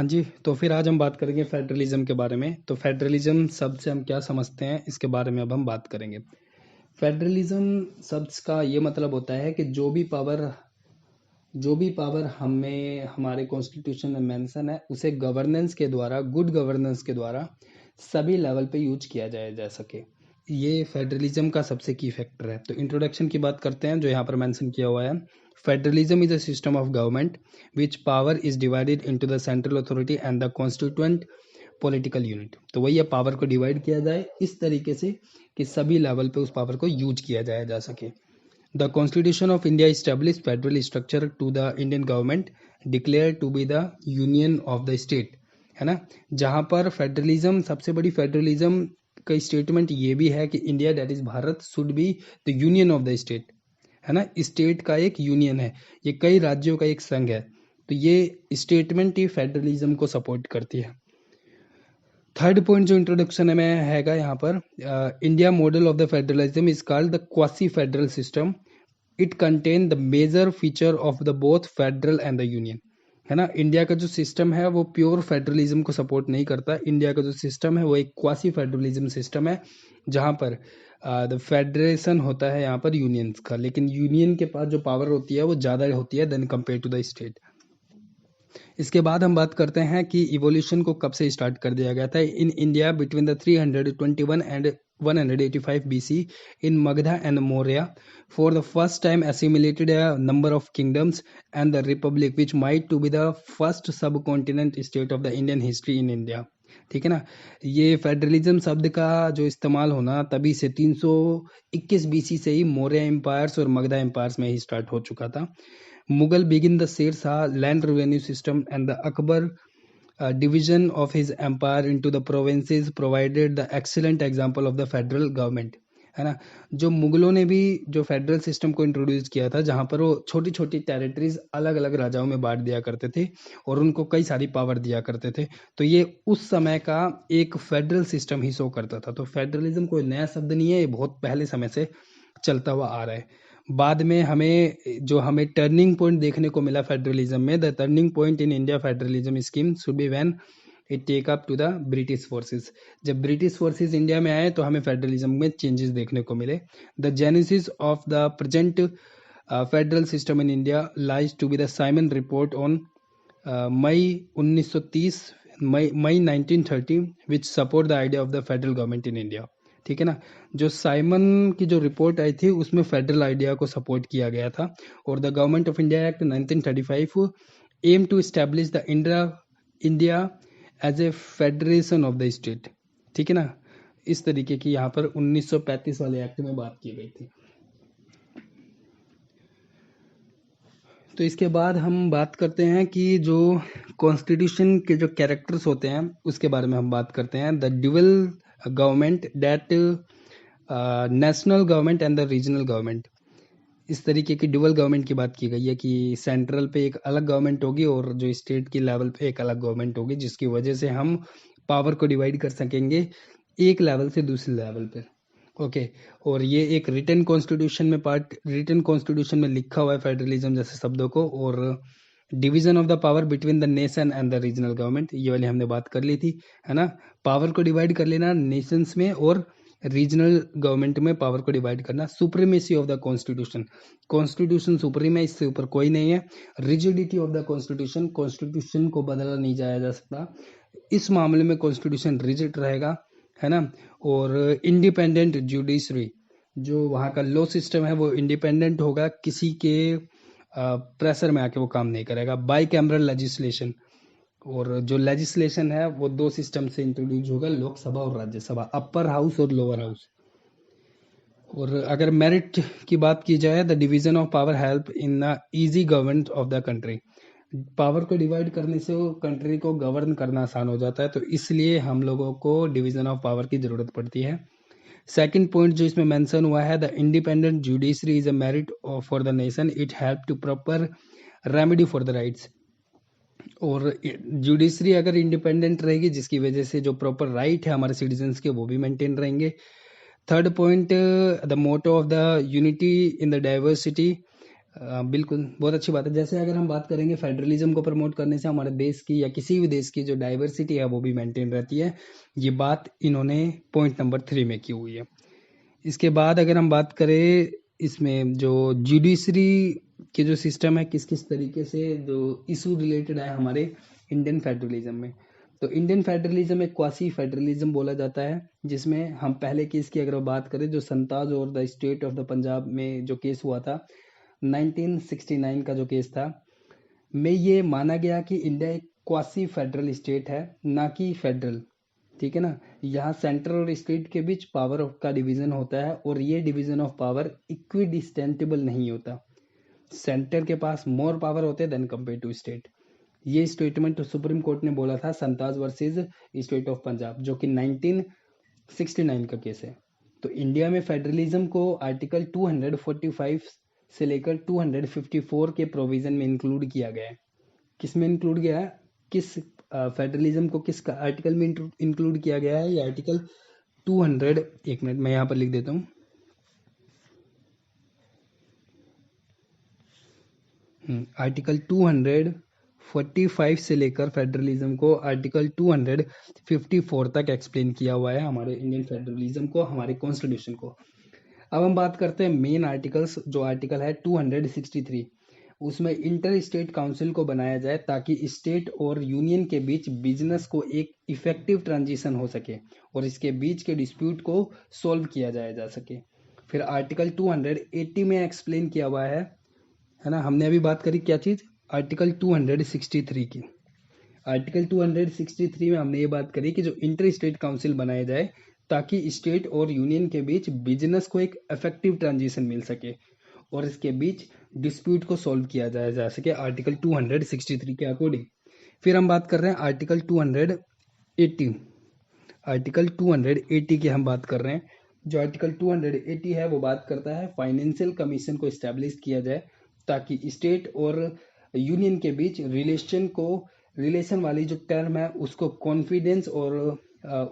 हाँ जी, तो फिर आज हम बात करेंगे फेडरलिज्म के बारे में। तो फेडरलिज्म शब्द से हम क्या समझते हैं, इसके बारे में अब हम बात करेंगे। फेडरलिज्म शब्द का ये मतलब होता है कि जो भी पावर हमें हमारे कॉन्स्टिट्यूशन में मेंशन है, उसे गवर्नेंस के द्वारा, गुड गवर्नेंस के द्वारा सभी लेवल पे यूज किया जाया जा सके। ये फेडरलिज्म का सबसे की फैक्टर है। तो इंट्रोडक्शन की बात करते हैं, जो यहाँ पर मेंशन किया हुआ है। Federalism is a system of government which power is divided into the central authority and the constituent political unit. तो वही है, पावर को डिवाइड किया जाए इस तरीके से कि सभी लेवल पे उस पावर को यूज किया जाया जा सके। The constitution of India establish federal structure to the Indian government declare to be the union of the state, है ना। जहाँ पर फेडरलिज्म, सबसे बड़ी फेडरलिज्म का स्टेटमेंट ये भी है कि India, that is Bharat, should be the union of the state, है ना। स्टेट का एक यूनियन है, ये कई राज्यों का एक संघ है। तो ये स्टेटमेंट ही फेडरलिज्म को सपोर्ट करती है। थर्ड पॉइंट जो इंट्रोडक्शन में हैगा यहाँ पर, India model of the federalism is called the quasi federal system. It contain the major feature of the both federal and the union, है ना। इंडिया का जो सिस्टम है वो प्योर फेडरलिज्म को सपोर्ट नहीं करता। इंडिया का जो सिस्टम है वो एक क्वासी फेडरलिज्म सिस्टम है, जहाँ पर द फेडरेशन होता है यहाँ पर यूनियंस का, लेकिन यूनियन के पास जो पावर होती है वो ज़्यादा होती है then compare to the state. इसके बाद हम बात करते हैं कि इवोल्यूशन को कब से स्टार्ट कर दिया गया था। In India between the 321 and 185 BC in Magadha and Maurya for the first time assimilated a number of kingdoms and the republic which might to be the first subcontinent state of the Indian history in India। ठीक है ना। ये federalism शब्द का जो इस्तेमाल होना तभी से 321 BC से ही मौर्य एम्पायर्स और मगधा एम्पायर्स में ही स्टार्ट हो चुका था। Mughal begin the Sher Shah land revenue system, and the Akbar division of his empire into the provinces provided the excellent example of the federal government, है ना। जो मुगलों ने भी जो फेडरल सिस्टम को इंट्रोड्यूस किया था, जहाँ पर वो छोटी छोटी टेरिटरीज अलग अलग राजाओं में बांट दिया करते थे और उनको कई सारी पावर दिया करते थे, तो ये उस समय का एक फेडरल सिस्टम ही शो करता था। तो फेडरलिज्म कोई नया शब्द नहीं है, ये बहुत पहले समय से चलता हुआ आ रहा है। बाद में हमें टर्निंग पॉइंट देखने को मिला फेडरलिज्म में। The turning point in India federalism scheme should be when it take up to the British forces. जब ब्रिटिश फोर्सेस इंडिया में आए तो हमें फेडरलिज्म में चेंजेस देखने को मिले। The genesis of the present federal system in India lies to be the Simon report on May 1930 May 1930 which support the idea of the federal government in India. ठीक है ना। जो साइमन की जो रिपोर्ट आई थी उसमें फेडरल आइडिया को support किया गया था। और the government of India act 1935 aim to establish the India as a federation of the state. ठीक है ना। इस तरीके की यहाँ पर 1935 वाले एक्ट में बात की गई थी। तो इसके बाद हम बात करते हैं कि जो कॉन्स्टिट्यूशन के जो कैरेक्टर्स होते हैं उसके बारे में हम बात करते हैं। The dual government, that national government and the regional government. इस तरीके की ड्यूअल गवर्नमेंट की बात की गई है कि सेंट्रल पे एक अलग गवर्नमेंट होगी और जो स्टेट की लेवल पे एक अलग गवर्नमेंट होगी, जिसकी वजह से हम पावर को डिवाइड कर सकेंगे एक लेवल से दूसरे लेवल पे। ओके। और ये एक रिटन कॉन्स्टिट्यूशन में लिखा हुआ है फेडरलिज्म जैसे शब्दों को। और division of the power between the nation and the regional government, ये वाली हमने बात कर ली थी, है ना। पावर को डिवाइड कर लेना नेशंस में और रीजनल गवर्नमेंट में पावर को डिवाइड करना। Supremacy of the constitution, constitution supreme है, इससे ऊपर कोई नहीं है। Rigidity of the constitution, constitution को बदला नहीं जाया जा सकता, इस मामले में कॉन्स्टिट्यूशन रिजिड रहेगा, है ना। और इंडिपेंडेंट जुडिशरी, जो वहाँ का लॉ सिस्टम है वो इंडिपेंडेंट होगा, किसी के प्रेशर में आके वो काम नहीं करेगा। बाई कैमरल लेजिस्लेशन, और जो लेजिस्लेशन है वो दो सिस्टम से इंट्रोड्यूस होगा, लोकसभा और राज्यसभा, अपर हाउस और लोअर हाउस। और अगर मेरिट की बात की जाए, the division of power help in the easy government of the country. Power को डिवाइड करने से वो कंट्री को गवर्न करना आसान हो जाता है, तो इसलिए हम लोगों को डिवीजन ऑफ पावर की जरूरत पड़ती है। सेकंड पॉइंट जो इसमें मेंशन हुआ है, the independent judiciary is a merit for the nation, it help to proper remedy for the rights. और जुडिशरी अगर इंडिपेंडेंट रहेगी, जिसकी वजह से जो प्रॉपर राइट है हमारे सिटीजन्स के वो भी मेंटेन रहेंगे। Third point, the motto of the unity in the diversity बिल्कुल, बहुत अच्छी बात है। जैसे अगर हम बात करेंगे फेडरलिज्म को प्रमोट करने से हमारे देश की या किसी भी देश की जो डाइवर्सिटी है वो भी मेंटेन रहती है। ये बात इन्होंने पॉइंट नंबर 3 में की हुई है। इसके बाद अगर हम बात करें इसमें जो जुडिशरी के जो सिस्टम है किस किस तरीके से जो इशू रिलेटेड है हमारे इंडियन फेडरलिज्म में, तो इंडियन फेडरलिज्म एक क्वासी फेडरलिज्म बोला जाता है, जिसमें हम पहले केस की अगर बात करें जो संताज और the state of the Punjab में जो केस हुआ था 1969 का जो केस था, में ये माना गया कि इंडिया एक क्वासी फेडरल स्टेट है, ना कि फेडरल। ठीक है ना। यहाँ सेंटर और स्टेट के बीच पावर का डिवीजन होता है और ये डिवीजन ऑफ पावर इक्विडिस्टेंटेबल नहीं होता। सेंटर के पास मोर पावर होते हैं देन कंपेयर टू स्टेट। ये स्टेटमेंट सुप्रीम कोर्ट ने बोला था संताज वर्सेस स्टेट ऑफ पंजाब, जो कि 1969 का केस है। तो इंडिया में फेडरलिज्म को आर्टिकल 245 से लेकर 254 के प्रोविजन में इंक्लूड किया गया है। किस में इंक्लूड किया है, किस फेडरलिज्म को किस आर्टिकल में इंक्लूड किया गया है? ये आर्टिकल 200, एक मिनट मैं यहाँ पर लिख देता हूँ। आर्टिकल 245 से लेकर फेडरलिज्म को आर्टिकल 254 तक एक्सप्लेन किया हुआ है हमारे इंडियन फेडरलिज्म को, हमारे कॉन्स्टिट्यूशन को। अब हम बात करते हैं मेन आर्टिकल्स। जो आर्टिकल है 263, उसमें इंटर स्टेट काउंसिल को बनाया जाए ताकि स्टेट और यूनियन के बीच बिजनेस को एक इफेक्टिव ट्रांजिशन हो सके और इसके बीच के डिस्प्यूट को सॉल्व किया जा सके। फिर आर्टिकल 280 में एक्सप्लेन किया हुआ है ना। हमने अभी बात करी क्या चीज, आर्टिकल 263 की। आर्टिकल 263 में हमने ये बात करी कि जो इंटर स्टेट काउंसिल बनाया जाए ताकि स्टेट और यूनियन के बीच बिजनेस को एक इफेक्टिव ट्रांजिशन मिल सके और इसके बीच डिस्प्यूट को सॉल्व किया जा सके आर्टिकल 263 के अकॉर्डिंग। फिर हम बात कर रहे हैं आर्टिकल 280। आर्टिकल 280 की हम बात कर रहे हैं। जो आर्टिकल 280 है वो बात करता है फाइनेंशियल कमीशन को इस्टेब्लिश किया जाए ताकि स्टेट और यूनियन के बीच रिलेशन वाली जो टर्म है उसको कॉन्फिडेंस और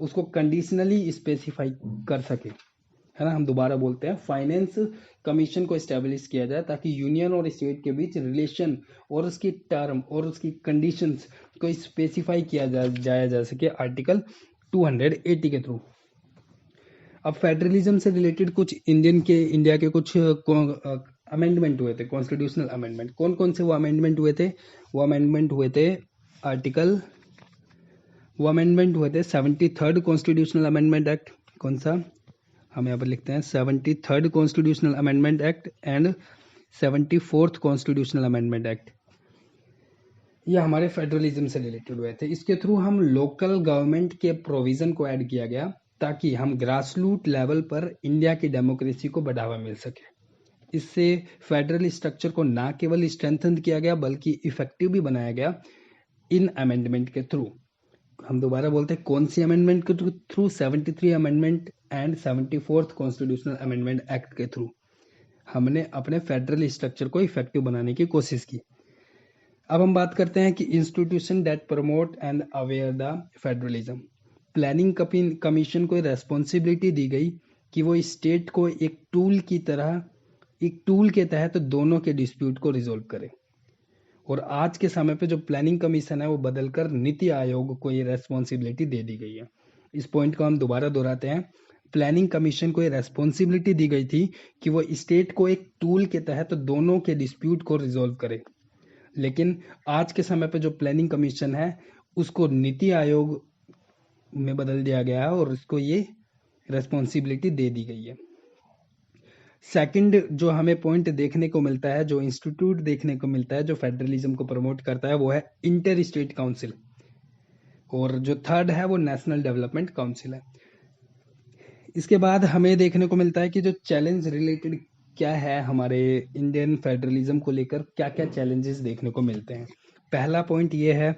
उसको कंडीशनली स्पेसिफाई कर सके, है ना। हम दोबारा बोलते हैं, फाइनेंस कमीशन को एस्टेब्लिश किया जाए ताकि यूनियन और स्टेट के बीच रिलेशन और उसकी टर्म और उसकी कंडीशंस को स्पेसिफाई किया जा सके आर्टिकल 280 के थ्रू। अब फेडरलिज्म से रिलेटेड कुछ इंडिया के कुछ अमेंडमेंट हुए थे, कॉन्स्टिट्यूशनल अमेंडमेंट। कौन कौन से वो अमेंडमेंट हुए थे? वो अमेंडमेंट हुए थे 73rd कॉन्स्टिट्यूशनल अमेंडमेंट एक्ट। कौन सा? हम यहाँ पर लिखते हैं 73rd constitutional amendment act and 74th constitutional amendment act. ये हमारे फेडरलिज्म से रिलेटेड हुए थे। इसके थ्रू हम लोकल गवर्नमेंट के प्रोविजन को ऐड किया गया ताकि हम ग्रासरूट लेवल पर इंडिया की डेमोक्रेसी को बढ़ावा मिल सके। इससे फेडरल स्ट्रक्चर को ना केवल स्ट्रेंथन किया गया बल्कि इफेक्टिव भी बनाया गया इन अमेंडमेंट के थ्रू। हम दोबारा बोलते हैं कौन सी अमेंडमेंट के through? 73 amendment and 74th constitutional amendment act के थ्रू हमने अपने फेडरल स्ट्रक्चर को इफेक्टिव बनाने की कोशिश की। अब हम बात करते हैं कि institution that promote and aware the federalism. Planning commission को रेस्पॉन्सिबिलिटी दी गई कि वो स्टेट को एक टूल के तहत दोनों के डिस्प्यूट को रिजोल्व करे। और आज के समय पे जो प्लानिंग कमीशन है वो बदलकर नीति आयोग को ये रेस्पॉन्सिबिलिटी दे दी गई है। इस पॉइंट को हम दोबारा दोहराते हैं। प्लानिंग कमीशन को ये रेस्पॉन्सिबिलिटी दी गई थी कि वो स्टेट को एक टूल के तहत दोनों के डिस्प्यूट को रिजोल्व करे, लेकिन आज के समय पे जो प्लानिंग कमीशन है उसको नीति आयोग में बदल दिया गया है और उसको ये रेस्पॉन्सिबिलिटी दे दी गई है। सेकंड जो हमें पॉइंट देखने को मिलता है, जो इंस्टीट्यूट देखने को मिलता है जो फेडरलिज्म को प्रमोट करता है, वो है इंटर स्टेट काउंसिल। और जो थर्ड है वो नेशनल डेवलपमेंट काउंसिल है। इसके बाद हमें देखने को मिलता है कि जो चैलेंज रिलेटेड क्या है हमारे इंडियन फेडरलिज्म को लेकर, क्या क्या चैलेंजेस देखने को मिलते हैं। पहला पॉइंट ये है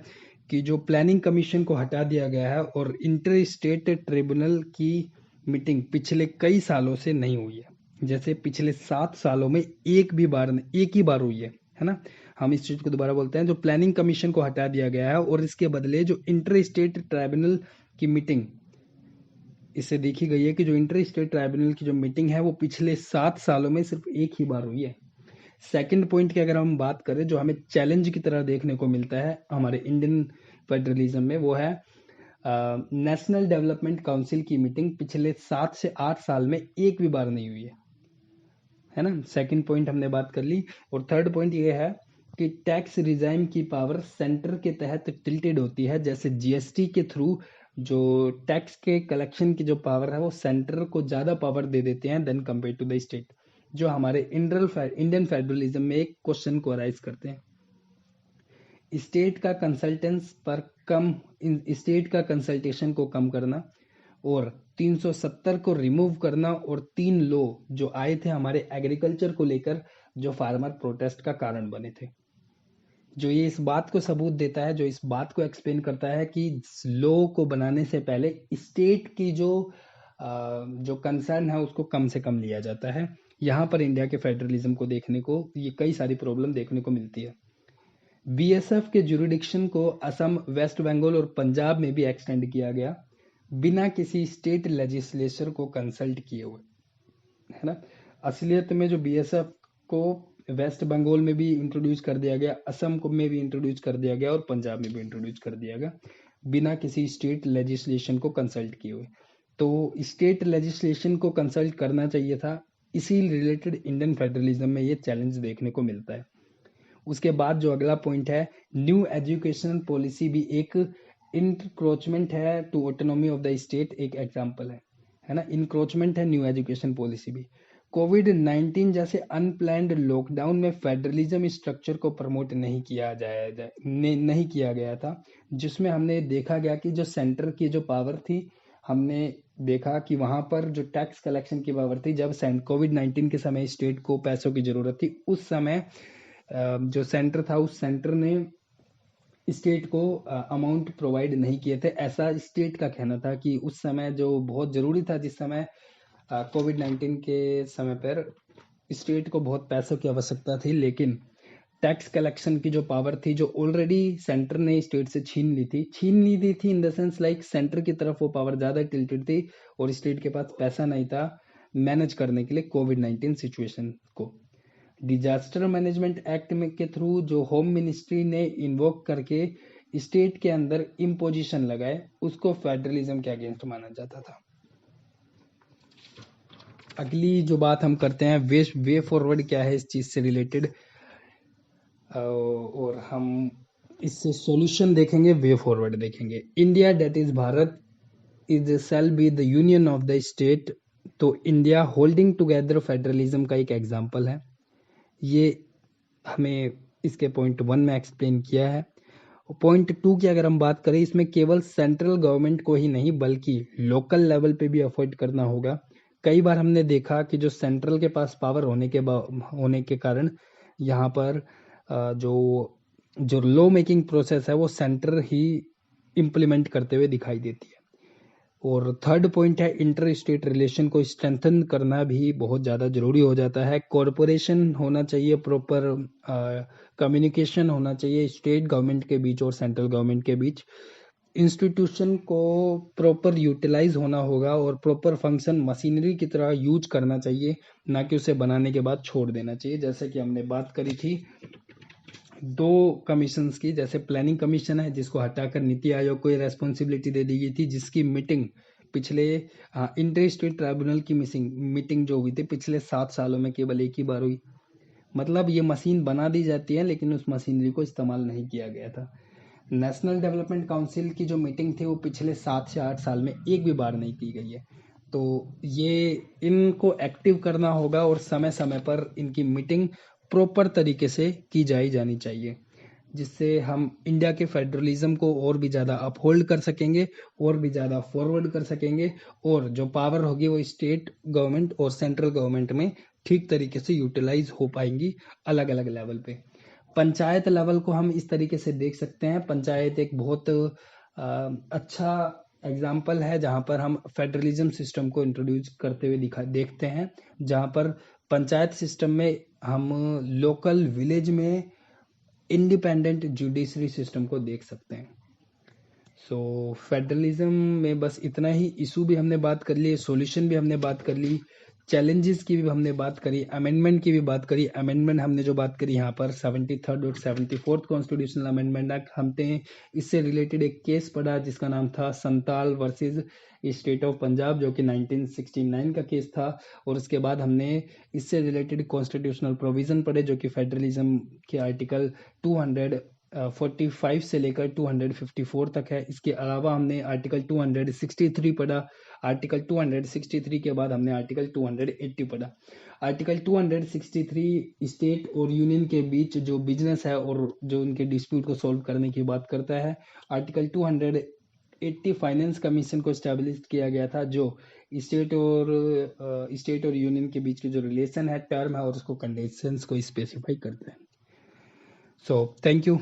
कि जो प्लानिंग कमीशन को हटा दिया गया है और इंटर स्टेट ट्रिब्यूनल की मीटिंग पिछले कई सालों से नहीं हुई है। जैसे पिछले 7 सालों में एक ही बार हुई है ना। हम इस चीज को दोबारा बोलते हैं, जो प्लानिंग कमीशन को हटा दिया गया है और इसके बदले जो इंटर स्टेट ट्राइब्यूनल की मीटिंग, इससे देखी गई है कि जो इंटर स्टेट ट्राइब्यूनल की जो मीटिंग है वो पिछले 7 सालों में सिर्फ एक ही बार हुई है। सेकंड पॉइंट की अगर हम बात करें जो हमें चैलेंज की तरह देखने को मिलता है हमारे इंडियन फेडरलिज्म में, वो है नेशनल डेवलपमेंट काउंसिल की मीटिंग पिछले 7 से 8 साल में एक भी बार नहीं हुई है ना। सेकंड पॉइंट हमने बात कर ली। और थर्ड पॉइंट ये है कि टैक्स रिजाइम की पावर सेंटर के तहत टिल्टेड होती है। जैसे जीएसटी के थ्रू जो टैक्स के कलेक्शन की जो पावर है वो सेंटर को ज्यादा पावर दे देते हैं than compare to the state, जो हमारे इंडियन फेडरलिज्म में एक क्वेश्चन को अराइज करते हैं। स्टेट का कंसल्टेंस पर कम स्टेट का कंसल्टेशन को कम करना और 370 को रिमूव करना और 3 लॉ जो आए थे हमारे एग्रीकल्चर को लेकर, जो फार्मर प्रोटेस्ट का कारण बने थे, जो ये इस बात को सबूत देता है, जो इस बात को एक्सप्लेन करता है कि लॉ को बनाने से पहले स्टेट की जो कंसर्न है उसको कम से कम लिया जाता है। यहाँ पर इंडिया के फेडरलिज्म को देखने को ये कई सारी प्रॉब्लम देखने को मिलती है। बीएसएफ के जुरिडिक्शन को असम, वेस्ट बंगाल और पंजाब में भी एक्सटेंड किया गया बिना किसी स्टेट लेजिस्लेचर को कंसल्ट किए हुए, है ना। असलियत में जो बीएसएफ को वेस्ट बंगाल में भी इंट्रोड्यूस कर दिया गया, असम को में भी इंट्रोड्यूस कर दिया गया और पंजाब में भी इंट्रोड्यूस कर दिया गया बिना किसी स्टेट लेजिस्लेशन को कंसल्ट किए हुए। तो स्टेट लेजिस्लेशन को कंसल्ट करना चाहिए था, इसी रिलेटेड इंडियन फेडरलिज्म में ये चैलेंज देखने को मिलता है। उसके बाद जो अगला पॉइंट है, न्यू एजुकेशन पॉलिसी भी एक इंक्रोचमेंट है to autonomy of the state, एक एग्जांपल है ना। इंक्रोचमेंट है न्यू एजुकेशन पॉलिसी भी। कोविड-19 जैसे अनप्लैंड लॉकडाउन में फेडरलिज्म स्ट्रक्चर को प्रमोट नहीं किया नहीं किया गया था, जिसमें हमने देखा गया कि जो सेंटर की जो पावर थी, हमने देखा कि वहां पर जो टैक्स कलेक्शन की पावर थी, जब कोविड-19 के समय स्टेट को पैसों की जरूरत थी, उस समय जो सेंटर था उस सेंटर ने स्टेट को अमाउंट प्रोवाइड नहीं किए थे। ऐसा स्टेट का कहना था कि उस समय जो बहुत जरूरी था, जिस समय कोविड-19 के समय पर स्टेट को बहुत पैसों की आवश्यकता थी, लेकिन टैक्स कलेक्शन की जो पावर थी, जो ऑलरेडी सेंटर ने स्टेट से छीन ली थी in the sense like centre की तरफ वो पावर ज्यादा टिल्टेड थी और स्टेट के पास पैसा नहीं था मैनेज करने के लिए कोविड-19 सिचुएशन को। डिजास्टर मैनेजमेंट एक्ट में के थ्रू जो होम मिनिस्ट्री ने इन्वोक करके स्टेट के अंदर इम्पोजिशन लगाए, उसको फेडरलिज्म के अगेंस्ट माना जाता था। अगली जो बात हम करते हैं, वे फॉरवर्ड क्या है इस चीज से रिलेटेड, और हम इससे सॉल्यूशन देखेंगे, वे फॉरवर्ड देखेंगे। India that is Bharat is shall be the union of the state. तो इंडिया होल्डिंग टुगेदर फेडरलिज्म का एक एग्जाम्पल है। ये हमें इसके पॉइंट 1 में एक्सप्लेन किया है। पॉइंट 2 की अगर हम बात करें, इसमें केवल सेंट्रल गवर्नमेंट को ही नहीं बल्कि लोकल लेवल पे भी अफोर्ड करना होगा। कई बार हमने देखा कि जो सेंट्रल के पास पावर होने के कारण यहाँ पर जो लॉ मेकिंग प्रोसेस है वो सेंटर ही इम्प्लीमेंट करते हुए दिखाई देती है। और थर्ड पॉइंट है, इंटर स्टेट रिलेशन को स्ट्रेंथन करना भी बहुत ज़्यादा जरूरी हो जाता है। कॉरपोरेशन होना चाहिए, प्रॉपर कम्युनिकेशन होना चाहिए स्टेट गवर्नमेंट के बीच और सेंट्रल गवर्नमेंट के बीच। इंस्टीट्यूशन को प्रॉपर यूटिलाइज होना होगा और प्रॉपर फंक्शन मशीनरी की तरह यूज करना चाहिए, ना कि उसे बनाने के बाद छोड़ देना चाहिए। जैसे कि हमने बात करी थी 2 कमीशंस की, जैसे प्लानिंग कमीशन है जिसको हटाकर नीति आयोग को ये रेस्पॉन्सिबिलिटी दे दी गई थी, जिसकी मीटिंग पिछले इंटर स्टेट ट्राइब्यूनल की मीटिंग जो हुई थी पिछले 7 सालों में केवल एक ही बार हुई। मतलब ये मशीन बना दी जाती है लेकिन उस मशीनरी को इस्तेमाल नहीं किया गया था। नेशनल डेवलपमेंट काउंसिल की जो मीटिंग थी वो पिछले 7 से 8 साल में एक भी बार नहीं की गई है। तो ये इनको एक्टिव करना होगा और समय समय पर इनकी मीटिंग प्रॉपर तरीके से की जानी चाहिए, जिससे हम इंडिया के फेडरलिज्म को और भी ज़्यादा अपहोल्ड कर सकेंगे और भी ज़्यादा फॉरवर्ड कर सकेंगे, और जो पावर होगी वो स्टेट गवर्नमेंट और सेंट्रल गवर्नमेंट में ठीक तरीके से यूटिलाइज हो पाएंगी अलग अलग लेवल पे। पंचायत लेवल को हम इस तरीके से देख सकते हैं। पंचायत एक बहुत अच्छा एग्जाम्पल है जहां पर हम फेडरलिज्म सिस्टम को इंट्रोड्यूस करते हुए देखते हैं, जहां पर पंचायत सिस्टम में हम लोकल विलेज में इंडिपेंडेंट जुडिशरी सिस्टम को देख सकते हैं। सो फेडरलिज्म में बस इतना ही। इशू भी हमने बात कर ली, सॉल्यूशन भी हमने बात कर ली, चैलेंजेस की भी हमने बात करी, अमेंडमेंट की भी बात करी। अमेंडमेंट हमने जो बात करी यहाँ पर 73rd और 74th कॉन्स्टिट्यूशनल अमेंडमेंट एक्ट, हमने इससे रिलेटेड एक केस पढ़ा जिसका नाम था संताल वर्सेस स्टेट ऑफ पंजाब, जो कि 1969 का केस था। और उसके बाद हमने इससे रिलेटेड कॉन्स्टिट्यूशनल प्रोविजन पढ़े जो कि फेडरलिज्म के आर्टिकल 245 से लेकर 254 तक है। इसके अलावा हमने आर्टिकल 263 पढ़ा। आर्टिकल 263 के बाद हमने आर्टिकल 280 पढ़ा। आर्टिकल 263 स्टेट और यूनियन के बीच जो बिजनेस है और जो उनके डिस्प्यूट को सॉल्व करने की बात करता है। आर्टिकल 280 फाइनेंस कमीशन को स्टैब्लिश किया गया था, जो स्टेट और यूनियन के बीच के जो रिलेशन है, टर्म है और उसको कंडीशंस को स्पेसिफाई करता है। So thank you.